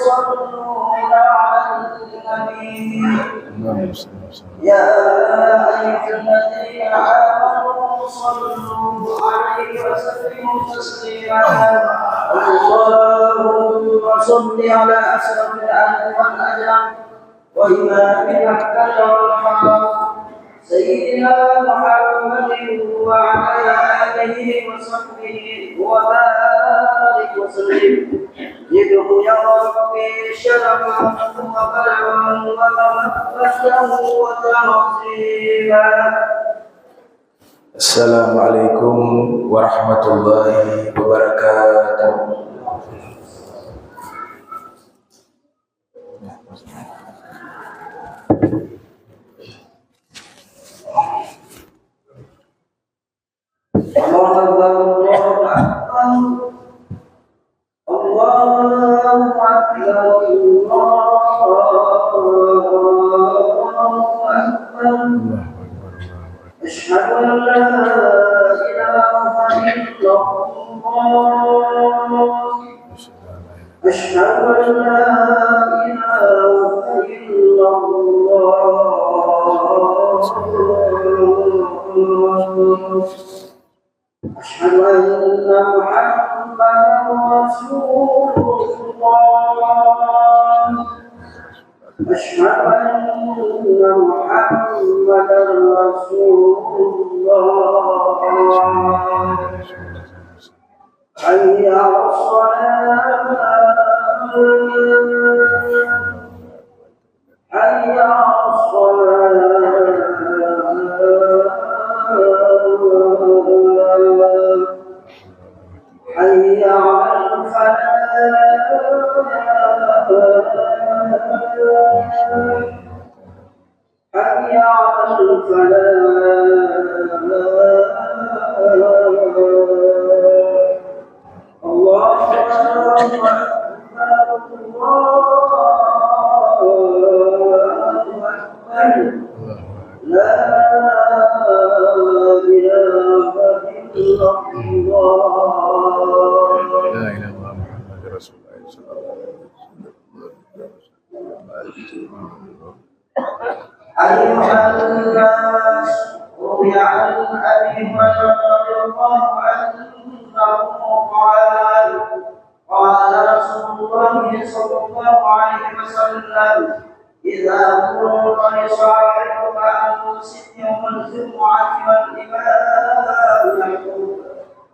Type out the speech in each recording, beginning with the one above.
يصلون على النبي يا أيها الذين آمنوا صلوا عليه وسلموا تسليما اللهم صل على أشرف الأهل والأجر وإمام الأحكام والحرام سيدنا محمد وعلى آله وصحبه وبارك وسلم زده يا ربي شرفا وبلغا ومحبة وتعظيما. السلام عليكم ورحمة الله وبركاته. أشهد أن لا إله إلا الله أشهد أن لا إله إلا الله أشهد أن محمدا رسول الله أشهد أن محمدا رسول الله حي على الصلاة حي على الصلاة حي على الفلاح حي على الفلاح الله أكبر لا إله إلا الله لا إله إلا الله محمد رسول الله صلى الله عليه وسلم. أيها الناس روي عن أبي هريرة رضي الله عنه قال رسول الله صلى الله عليه وسلم إذا كنت لصاحبك أنصت يوم الجمعة والإمام يقول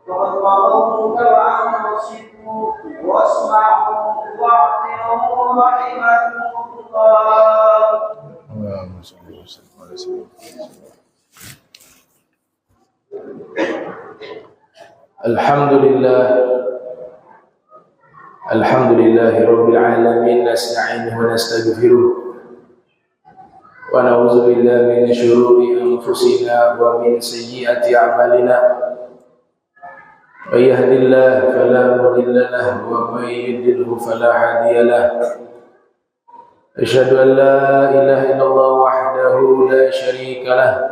فقد قضوك وأنصتوا واسمعوا واعطوا رحمكم الله. اللهم صل وسلم على سيدنا الحمد لله رب العالمين نستعينه ونستغفره ونعوذ بالله من شرور أنفسنا ومن سيئات أعمالنا من يهد الله فلا مضل له ومن يضلل فلا هادي له أشهد أن لا إله إلا الله وحده لا شريك له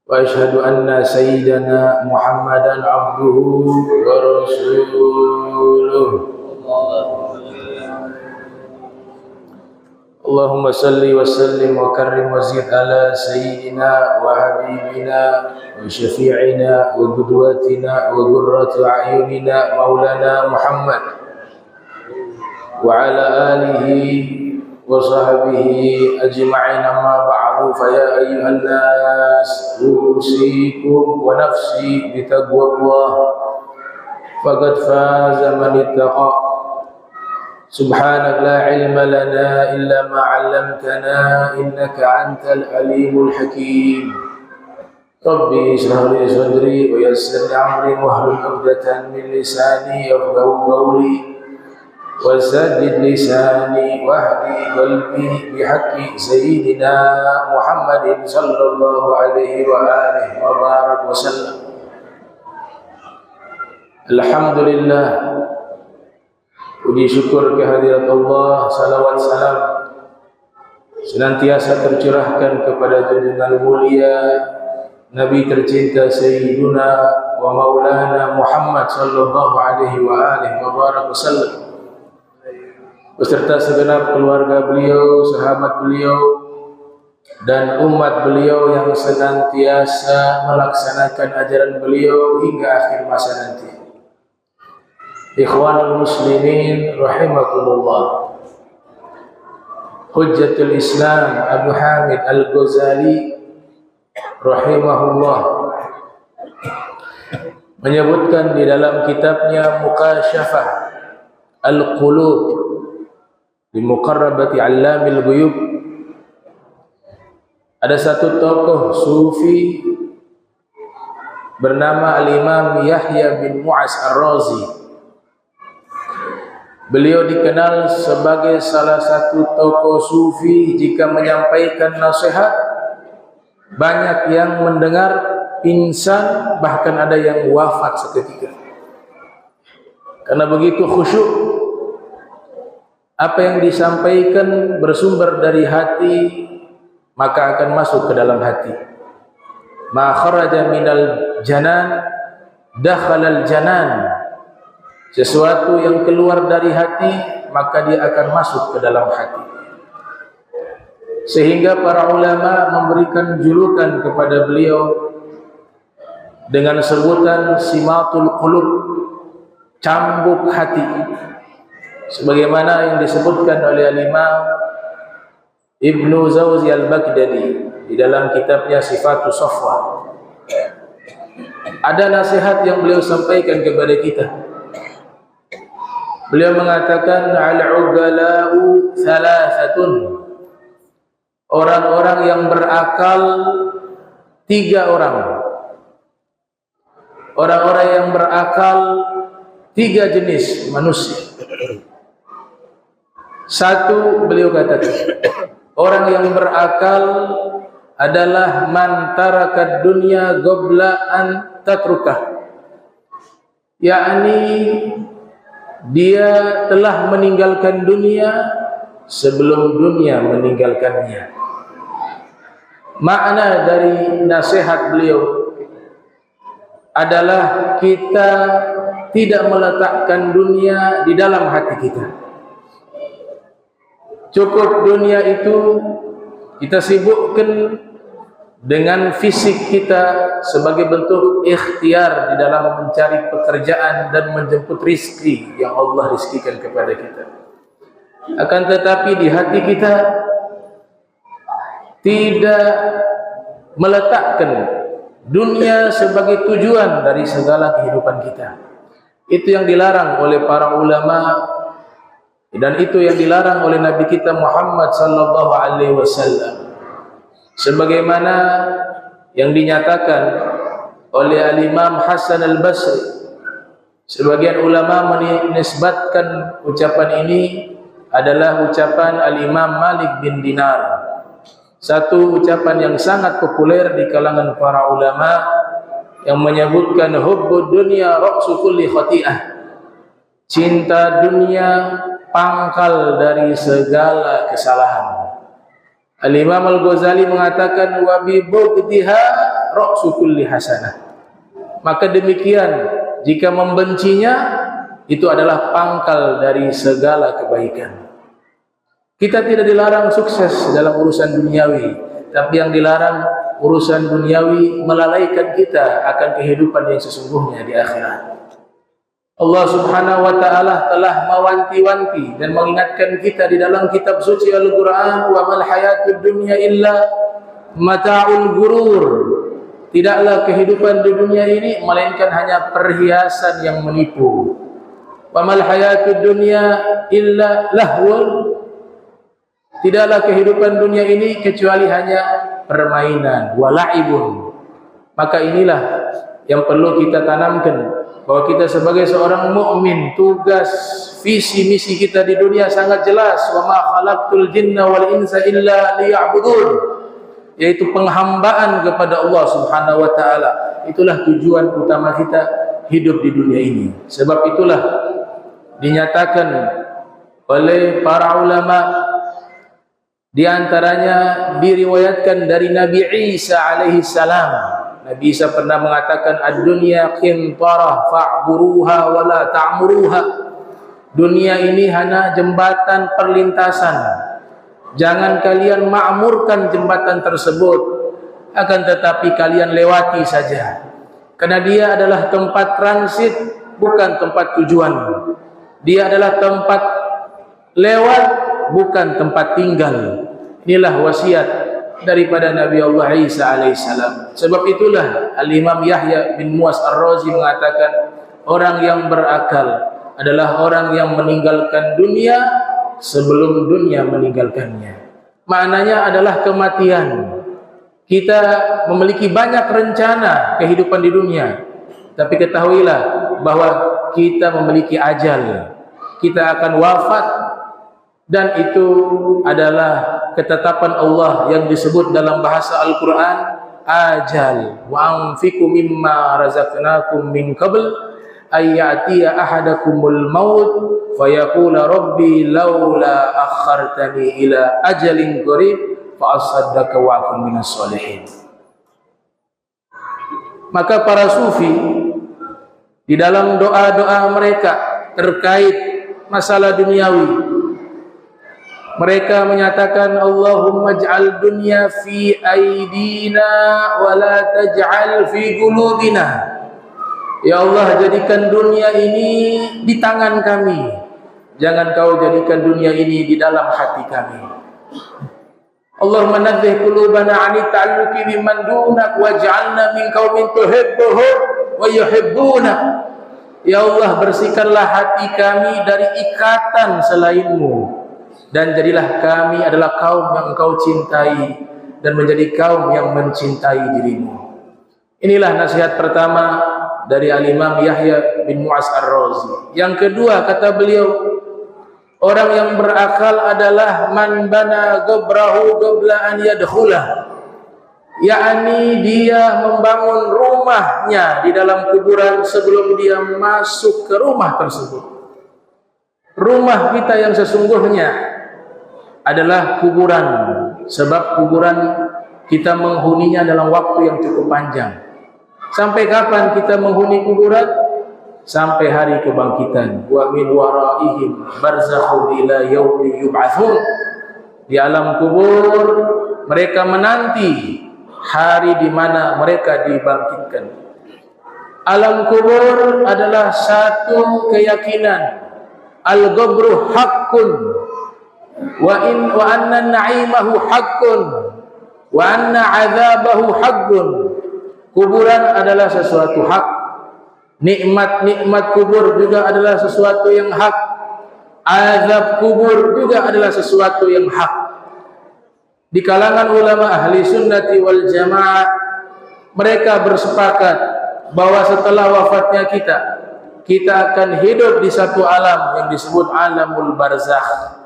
وأشهد أن سيدنا محمدا عبده ورسوله. اللهم صل وسلم وكرم وزد على سيدنا وحبيبنا وشفيعنا وقدوتنا وقرة أعيننا مولانا محمد وعلى آله وصحبه أجمعين. أما بعد فيا أيها الناس أوصيكم ونفسي بتقوى الله فقد فاز من اتقى. سبحانك لا علم لنا إلا ما علمتنا إنك أنت العليم الحكيم. ربي اشرح لي صدري ويسر لي أمري واحلل عقدة من لساني يفقهوا قولي وسدد لساني واهدي قلبي بحق سيدنا محمد صلى الله عليه وآله وبارك وسلم. Alhamdulillah, puji syukur kehadirat Allah, salawat salam senantiasa tercurahkan kepada junjungan mulia Nabi tercinta Sayyiduna wa Maulana Muhammad sallallahu alaihi wa alihi wa barak wasallam. beserta segenap keluarga beliau, sahabat beliau, dan umat beliau yang senantiasa melaksanakan ajaran beliau hingga akhir masa nanti. Ikhwanul muslimin rahimakumullah. Hujjatul Islam Abu Hamid Al-Ghazali rahimahullah menyebutkan di dalam kitabnya Mukasyafah Al-Qulub di Muqarrabati Allamil Ghuyub, ada satu tokoh sufi bernama Al-Imam Yahya bin Mu'az Ar-Razi. Beliau dikenal sebagai salah satu tokoh sufi. Jika menyampaikan nasihat, banyak yang mendengar pingsan, bahkan ada yang wafat seketika. Karena begitu khusyuk, apa yang disampaikan bersumber dari hati, maka akan masuk ke dalam hati. Ma kharaja minal janan dakhalal janan. Sesuatu yang keluar dari hati, maka dia akan masuk ke dalam hati. Sehingga para ulama memberikan julukan kepada beliau dengan sebutan Simatul Qulub, cambuk hati. Sebagaimana yang disebutkan oleh Imam Ibnu Zawzi Al-Baghdadi di dalam kitabnya Sifatus Safwa. Ada nasihat yang beliau sampaikan kepada kita. Beliau mengatakan al-ugala'u thalathatun. Orang-orang yang berakal 3 orang. Orang-orang yang berakal 3 jenis manusia. Satu, beliau katakan, orang yang berakal adalah man tarakad dunya qabla an tatrukah. Yakni dia telah meninggalkan dunia sebelum dunia meninggalkannya. Makna dari nasihat beliau adalah kita tidak meletakkan dunia di dalam hati kita. Cukup dunia itu kita sibukkan dengan fisik kita sebagai bentuk ikhtiar di dalam mencari pekerjaan dan menjemput rizki yang Allah rizkikan kepada kita. Akan tetapi di hati kita tidak meletakkan dunia sebagai tujuan dari segala kehidupan kita. Itu yang dilarang oleh para ulama, dan itu yang dilarang oleh Nabi kita Muhammad sallallahu alaihi wasallam. Sebagaimana yang dinyatakan oleh Al-Imam Hasan Al-Basri. Sebagian ulama menisbatkan ucapan ini adalah ucapan Al-Imam Malik bin Dinar. Satu ucapan yang sangat populer di kalangan para ulama yang menyebutkan hubbud dunya ra'su kulli khati'ah. Cinta dunia pangkal dari segala kesalahan. Al-Imam Al-Ghazali mengatakan wa bi bughdhiha ra'su kulli hasanah. Maka demikian, jika membencinya itu adalah pangkal dari segala kebaikan. Kita tidak dilarang sukses dalam urusan duniawi, tapi yang dilarang urusan duniawi melalaikan kita akan kehidupan yang sesungguhnya di akhirat. Allah Subhanahu wa ta'ala telah mewanti-wanti dan mengingatkan kita di dalam kitab suci Al-Quran, wa mal hayatud dunya illa mata'ul gurur. Tidaklah kehidupan di dunia ini melainkan hanya perhiasan yang menipu. Wa mal hayatud dunya illa lahwun. Tidaklah kehidupan dunia ini kecuali hanya permainan, wa la'ibun. Maka inilah yang perlu kita tanamkan, bahwa kita sebagai seorang mukmin, tugas visi misi kita di dunia sangat jelas. Wa ma khalaqtul jinna wal insa illa liya'budun, yaitu penghambaan kepada Allah Subhanahu wa taala. Itulah tujuan utama kita hidup di dunia ini. Sebab itulah dinyatakan oleh para ulama, di antaranya diriwayatkan dari Nabi Isa alaihi salam. Nabi Isa pernah mengatakan ad-dunya qintarah fa'buruha wa la ta'muruha. Dunia ini hanya jembatan perlintasan. Jangan kalian makmurkan jembatan tersebut, akan tetapi kalian lewati saja. Karena dia adalah tempat transit, bukan tempat tujuan. Dia adalah tempat lewat, bukan tempat tinggal. Inilah wasiat daripada Nabi Allah Isa alaihissalam. Sebab itulah Al-Imam Yahya bin Mu'az Ar-Razi mengatakan, orang yang berakal adalah orang yang meninggalkan dunia sebelum dunia meninggalkannya. Maknanya adalah kematian. Kita memiliki banyak rencana kehidupan di dunia, tapi ketahuilah bahwa kita memiliki ajal. Kita akan wafat, dan itu adalah ketetapan Allah yang disebut dalam bahasa Al-Quran ajal. Wa anfiqu mimma razaqnakum min qabl ayyatiya ahadakumul maut fayaqula rabbi laula akhartani ila ajalin qarib fa asaddaqa wa akun minas solihin. Maka para sufi di dalam doa-doa mereka terkait masalah duniawi, mereka menyatakan Allahumma ij'al dunya fi aidina wa la taj'al fi qulubina. Ya Allah, jadikan dunia ini di tangan kami, jangan kau jadikan dunia ini di dalam hati kami. Allahumma nadzih qulubana 'ani ta'alluqi bimman dunak waj'alna min qaumin tuhibbuhum wa yuhibbuna. Ya Allah, bersihkanlah hati kami dari ikatan selainmu, dan jadilah kami adalah kaum yang engkau cintai dan menjadi kaum yang mencintai dirimu. Inilah nasihat pertama dari Al-Imam Yahya bin Mu'az Ar-Razi. Yang kedua, kata beliau, orang yang berakal adalah man bana qabrahu qabla an yadkhulah, yakni dia membangun rumahnya di dalam kuburan sebelum dia masuk ke rumah tersebut. Rumah kita yang sesungguhnya adalah kuburan, sebab kuburan kita menghuninya dalam waktu yang cukup panjang. Sampai kapan kita menghuni kuburan? Sampai hari kebangkitan. Wa min waraihim barzakhun ila yaumi yub'atsun. Di alam kubur mereka menanti hari di mana mereka dibangkitkan. Alam kubur adalah satu keyakinan. Al-qabru haqqun wa anna na'imahu haqqun wa anna 'adzabahu haqqun. Kuburan adalah sesuatu hak. Nikmat-nikmat kubur juga adalah sesuatu yang hak. Azab kubur juga adalah sesuatu yang hak. Di kalangan ulama ahli sunnati wal jamaah, mereka bersepakat bahwa setelah wafatnya kita akan hidup di satu alam yang disebut alamul barzakh.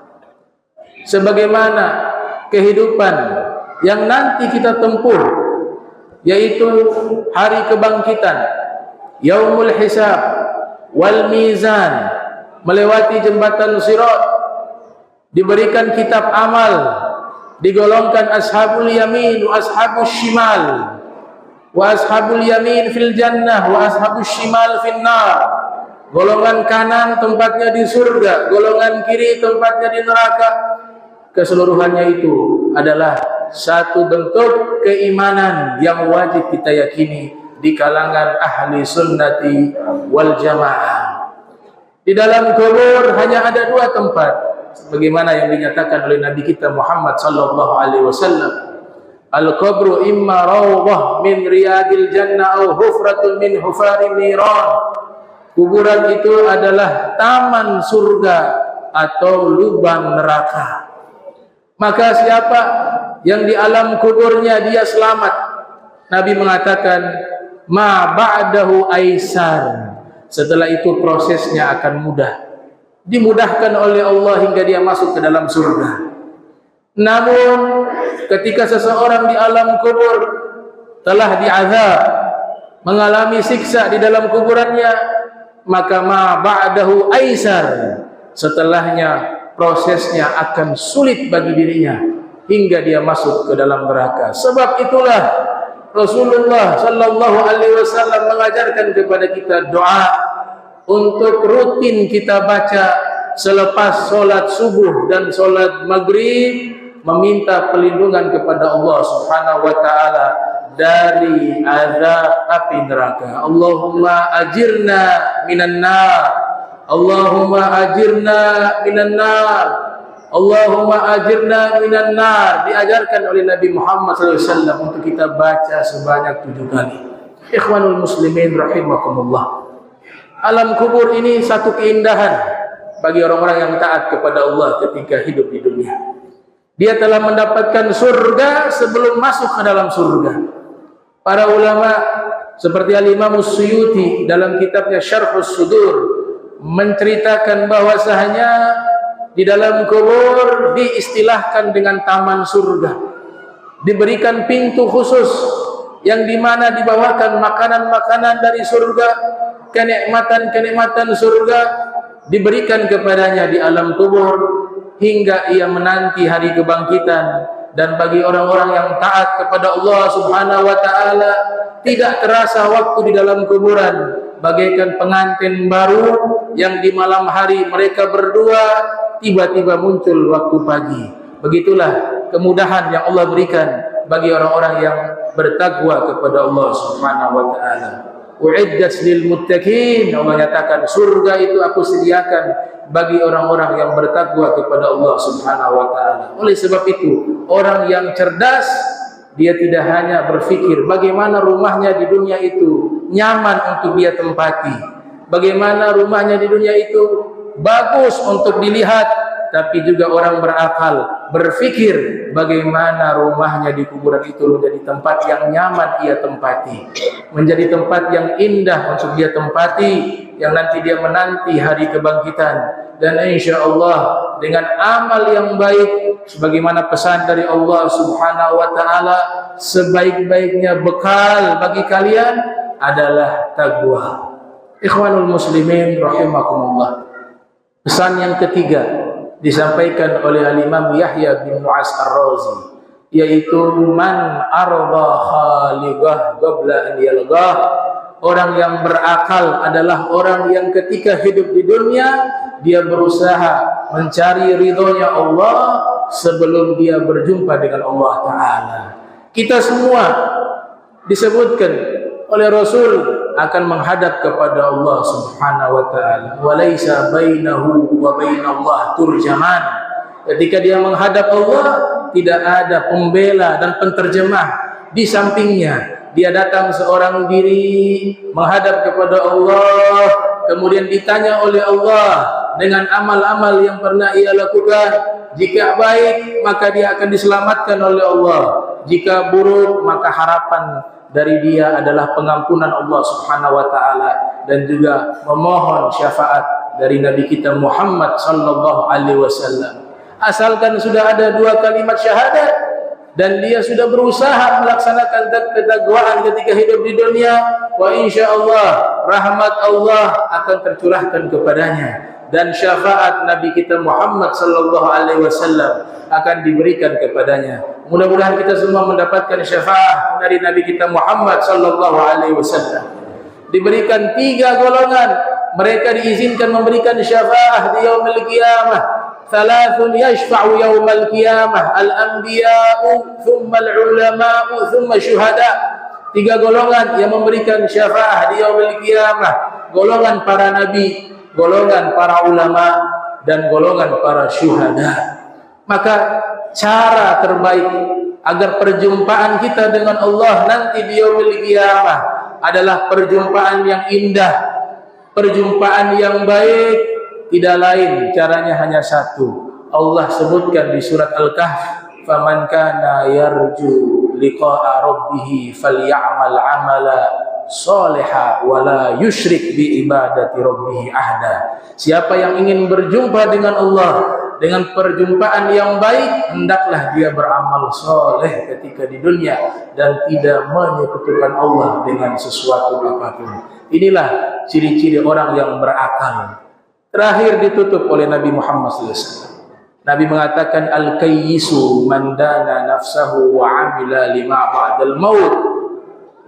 Sebagaimana kehidupan yang nanti kita tempuh, yaitu hari kebangkitan, yaumul hisab wal mizan, melewati jembatan sirat, diberikan kitab amal, digolongkan ashabul yamin wa ashabus shimal, wa ashabul yamin fil jannah wa ashabus shimal fin nar. Golongan kanan tempatnya di surga, golongan kiri tempatnya di neraka. Keseluruhannya itu adalah satu bentuk keimanan yang wajib kita yakini di kalangan ahli sunnati wal jamaah. Di dalam kubur hanya ada dua tempat, sebagaimana yang dinyatakan oleh Nabi kita Muhammad sallallahu alaihi wasallam. Al-qabru imma rawdah min riyadil jannah aw hufratun min hufarin niran. Kuburan itu adalah taman surga atau lubang neraka. Maka siapa yang di alam kuburnya dia selamat, Nabi mengatakan ma ba'dahu aisar, setelah itu prosesnya akan mudah, dimudahkan oleh Allah hingga dia masuk ke dalam surga. Namun ketika seseorang di alam kubur telah diazab, mengalami siksa di dalam kuburannya, maka ma ba'dahu aisar, setelahnya prosesnya akan sulit bagi dirinya hingga dia masuk ke dalam neraka. Sebab itulah Rasulullah sallallahu alaihi wasallam mengajarkan kepada kita doa untuk rutin kita baca selepas solat subuh dan solat maghrib meminta perlindungan kepada Allah Subhanahu wa taala dari azab api neraka. Allahumma ajirna minan nar. Allahumma ajirna minan nar. Allahumma ajirna minan nar. Diajarkan oleh Nabi Muhammad SAW untuk kita baca sebanyak 7 kali. Ikhwanul muslimin rahimakumullah. Alam kubur ini satu keindahan bagi orang-orang yang taat kepada Allah ketika hidup di dunia. Dia telah mendapatkan surga sebelum masuk ke dalam surga. Para ulama seperti Al-Imam As-Suyuti dalam kitabnya Syarhus Sudur menceritakan bahwasanya di dalam kubur diistilahkan dengan taman surga. Diberikan pintu khusus yang dimana dibawakan makanan-makanan dari surga, kenikmatan-kenikmatan surga diberikan kepadanya di alam kubur hingga ia menanti hari kebangkitan. Dan bagi orang-orang yang taat kepada Allah Subhanahu wa taala tidak terasa waktu di dalam kuburan, bagaikan pengantin baru yang di malam hari mereka berdua tiba-tiba muncul waktu pagi. Begitulah kemudahan yang Allah berikan bagi orang-orang yang bertakwa kepada Allah Subhanahu wa taala. Uiddat lil muttaqin. Allah nyatakan surga itu aku sediakan bagi orang-orang yang bertakwa kepada Allah Subhanahu wa taala. Oleh sebab itu, orang yang cerdas dia tidak hanya berfikir bagaimana rumahnya di dunia itu nyaman untuk dia tempati, bagaimana rumahnya di dunia itu bagus untuk dilihat, tapi juga orang berakal berfikir bagaimana rumahnya di kuburan itu menjadi tempat yang nyaman ia tempati, menjadi tempat yang indah untuk dia tempati, yang nanti dia menanti hari kebangkitan. Dan insyaallah dengan amal yang baik sebagaimana pesan dari Allah Subhanahu wa taala, sebaik-baiknya bekal bagi kalian adalah takwa. Ikhwanul muslimin rahimakumullah. Pesan yang ketiga disampaikan oleh Al-Imam Yahya bin Mu'az Ar-Razi, yaitu man arda khaliqah qabla an yalqah. Orang yang berakal adalah orang yang ketika hidup di dunia dia berusaha mencari ridhonya Allah sebelum dia berjumpa dengan Allah Ta'ala. Kita semua disebutkan oleh Rasul akan menghadap kepada Allah Subhanahu wa taala. Wa laisa bainahu wa bainallah turjaman. Ketika dia menghadap Allah, tidak ada pembela dan penterjemah di sampingnya. Dia datang seorang diri menghadap kepada Allah, kemudian ditanya oleh Allah dengan amal-amal yang pernah ia lakukan. Jika baik, maka dia akan diselamatkan oleh Allah. Jika buruk, maka harapan dari dia adalah pengampunan Allah Subhanahu wa taala dan juga memohon syafaat dari Nabi kita Muhammad sallallahu alaihi wasallam. Asalkan sudah ada 2 kalimat syahadat dan dia sudah berusaha melaksanakan ketakwaan ketika hidup di dunia, wa insyaallah rahmat Allah akan tercurahkan kepadanya dan syafaat Nabi kita Muhammad sallallahu alaihi wasallam akan diberikan kepadanya. Mudah-mudahan kita semua mendapatkan syafaat dari Nabi kita Muhammad sallallahu alaihi wasallam. Diberikan 3 golongan, mereka diizinkan memberikan syafaat di yaumil qiyamah. Thalathun yashfa'u yawmal qiyamah, al-anbiya'u, thumma al-ulama'u, thumma syuhada. 3 golongan yang memberikan syafaat di yaumil qiyamah. Golongan para nabi, golongan para ulama, dan golongan para syuhada. Maka cara terbaik agar perjumpaan kita dengan Allah nanti di yaumil qiyamah adalah perjumpaan yang indah, perjumpaan yang baik. Tidak lain caranya hanya satu. Allah sebutkan di surat Al-Kahf, "Faman kana yarju liqa'a rabbih falyamal 'amala shalihan wa la yusyrik bi ibadati rabbih ahda." Siapa yang ingin berjumpa dengan Allah dengan perjumpaan yang baik, hendaklah dia beramal soleh ketika di dunia dan tidak menyekutukan Allah dengan sesuatu apapun. Inilah ciri-ciri orang yang berakal. Terakhir ditutup oleh Nabi Muhammad SAW. Nabi mengatakan, al-kayyisu man dana nafsahu wa amila lima ba'dal maut,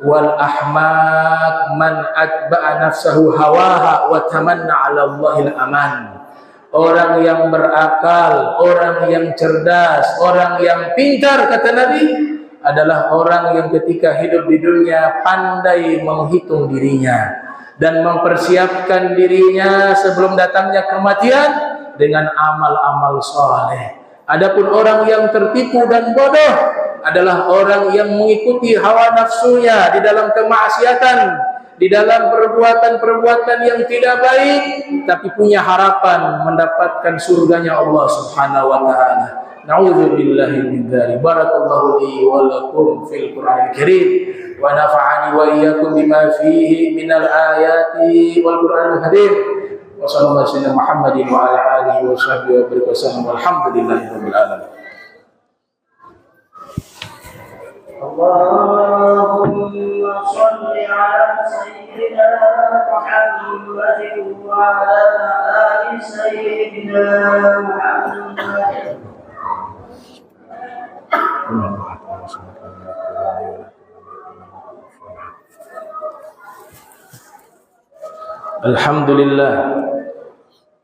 wal ahmaq man atba'a nafsahu hawaha wa tamanna 'ala Allahil aman. orang yang berakal, orang yang cerdas, orang yang pintar, kata Nabi, adalah orang yang ketika hidup di dunia pandai menghitung dirinya dan mempersiapkan dirinya sebelum datangnya kematian dengan amal-amal soleh. Adapun orang yang tertipu dan bodoh adalah orang yang mengikuti hawa nafsunya di dalam kemaksiatan, di dalam perbuatan-perbuatan yang tidak baik, tapi punya harapan mendapatkan surganya Allah Subhanahu wa taala. Na'udzubillahi min dzalik. Barakallahu li wa lakum fil Qur'anil Karim wa nafa'ani wa iyyakum bima fihi minal ayati wal Qur'anil Karim. Wa sallallahu alaihi Muhammadin wa ala alihi wa sahbihi wa baraka wasallam. Walhamdulillahi rabbil alamin. اللهم صل على سيدنا محمد وعلى آل سيدنا محمد.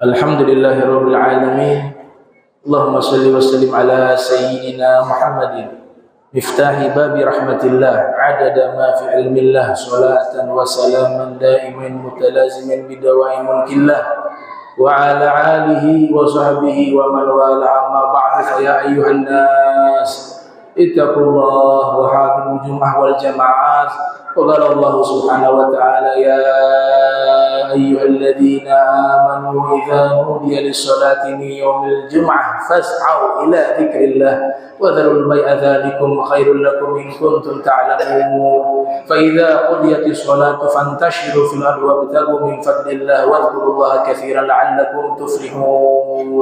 Alhamdulillahi rabbil alamin. Allahumma salli wa sallim ala sayyidina Muhammadin miftahi babi rahmatillah adada ma fi ilmillah salatan wa salaman daiman mutalaziman bidawai mulkillah wa ala alihi wa sahbihi wa man wala amma ba'du. Fa ya ayyuhan nas ittaqullah wa hadimul jum'ah wal jama'at. Qala Allah subhanahu wa ta'ala ya ayyuhalladzina amanu idza nudiya lis-salati min yaumil jum'ah fas'au ila dzikrillah wa dharul bai'a dzalikum khairul lakum in kuntum ta'lamun. Fa idza qudiyatis salatu fantashiru fil ardi wabtaghu min fadlillah wadhkurullaha katsiran la'allakum tuflihun.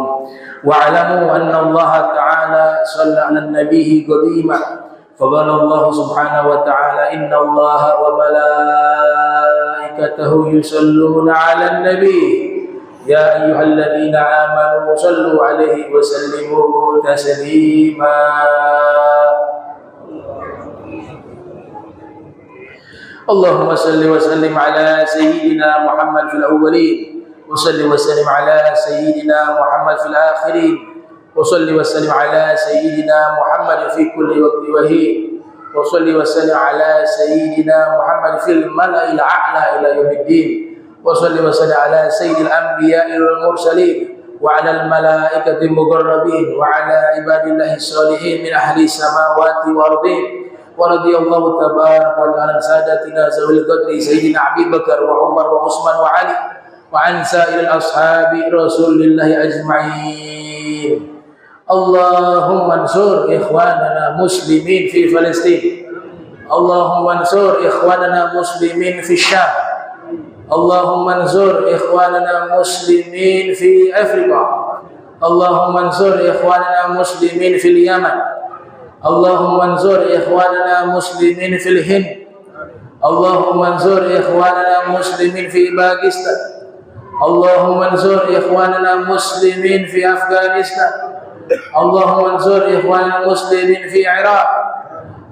Wa'lamu anna Allah ta'ala shalla 'alan nabiyyi qadima. فقال الله سبحانه وتعالى إن الله وملائكته يصلون على النبي يا أيها الذين آمنوا صلوا عليه وسلموا تسليما. اللهم صل وسلم على سيدنا محمد في الأولين وصل وسلم على سيدنا محمد في الآخرين وصل وسلم على سيدنا محمد في كل وقت وحين وصل وسلم على سيدنا محمد في الملأ الأعلى إلى يوم الدين وصل وسلم على سيد الأنبياء والمرسلين وعلى الملائكة المقربين وعلى عباد الله الصالحين من أهل السماوات والأرضين. ورضي الله تبارك وتعالى عن سادتنا ذوي القدر سيدنا أبي بكر وعمر وعثمان وعلي وعن سائر الأصحاب رسول الله أجمعين. اللهم انصر إخواننا مسلمين في فلسطين. اللهم انصر إخواننا مسلمين في الشام. اللهم انصر إخواننا مسلمين في أفريقيا. اللهم انصر إخواننا مسلمين في اليمن. اللهم انصر إخواننا مسلمين في الهند. اللهم انصر إخواننا مسلمين في باكستان. اللهم انصر إخواننا مسلمين في أفغانستان. اللهم انصر إخواننا المسلمين في العراق.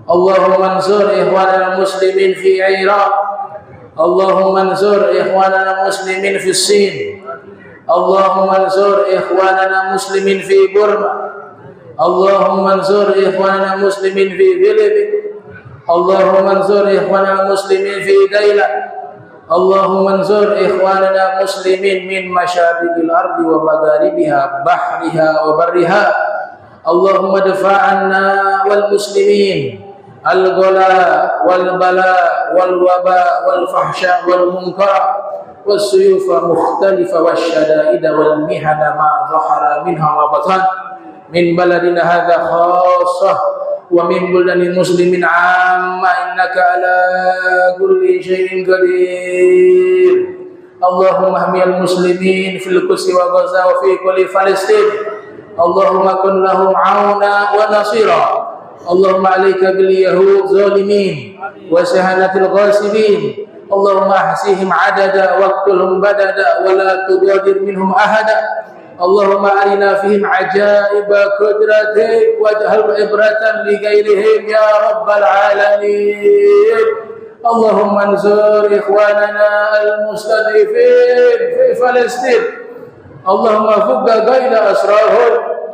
اللهم انصر إخواننا المسلمين في العراق. اللهم انصر إخواننا المسلمين في الصين. اللهم انصر إخواننا المسلمين في بورما. اللهم انصر إخواننا المسلمين في فيلبين. اللهم انصر إخواننا المسلمين في تايلاند. اللهم انصر إخواننا المسلمين من مشارق الأرض ومغاربها بحرها وبرها. اللهم ادفع عنا والمسلمين الغلاء والبلاء والوباء والفحشاء والمنكر والسيوف مختلفة والشدائد والمحن ما ظهر منها وبطن من بلدنا هذا خاصة ومن بلدان المسلمين عامة إنك على كل شيء قدير. اللهم احمي المسلمين في القدس وغزة وفي كل فلسطين. اللهم كن لهم عونا ونصيرا. اللهم عليك باليهود ظالمين وسهنة الغاصبين. اللهم احصهم عددا واقتلهم بددا ولا تغادر منهم أحدا. اللهم أرنا فيهم عجائب قدرتك واجعل عبرة لغيرهم يا رب العالمين. اللهم انصر إخواننا المستضعفين في فلسطين. اللهم فك كيد أسراهم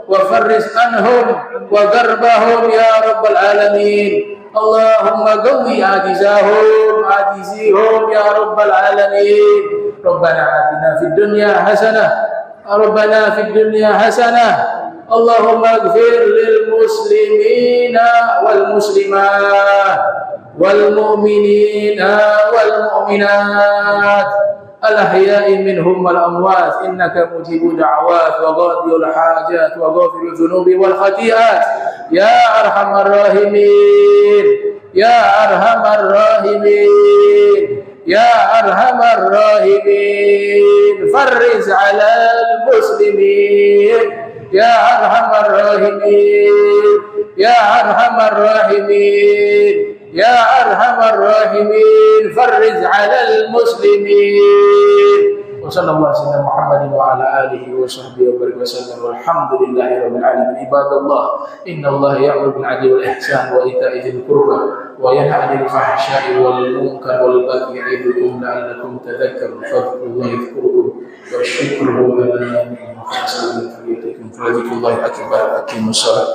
وفرج عنهم وكربهم يا رب العالمين. اللهم قوي عاجزيهم يا رب العالمين. ربنا آتنا في الدنيا حسنة اللهم اغفر للمسلمين والمسلمات والمؤمنين والمؤمنات الأحياء منهم والأموات إنك مجيب دعوات وقاضي الحاجات وغافر الذنوب والخطيئات يا أرحم الراحمين يا أرحم الراحمين. فرج على المسلمين يا أرحم الراحمين فرج على المسلمين. وصلى الله على سيدنا محمد وعلى آله وصحبه وبارك وسلم والحمد لله رب العالمين. عباد الله إن الله يأمر بالعدل والإحسان وإيتاء ذي القربى وينهى عن الفحشاء والمنكر والبغي يعظكم لعلكم تذكرون. فاذكروا الله يذكركم واشكروه على نعمه وحسنه فليتكم فذكر الله أكبر. أقيموا الصلاة.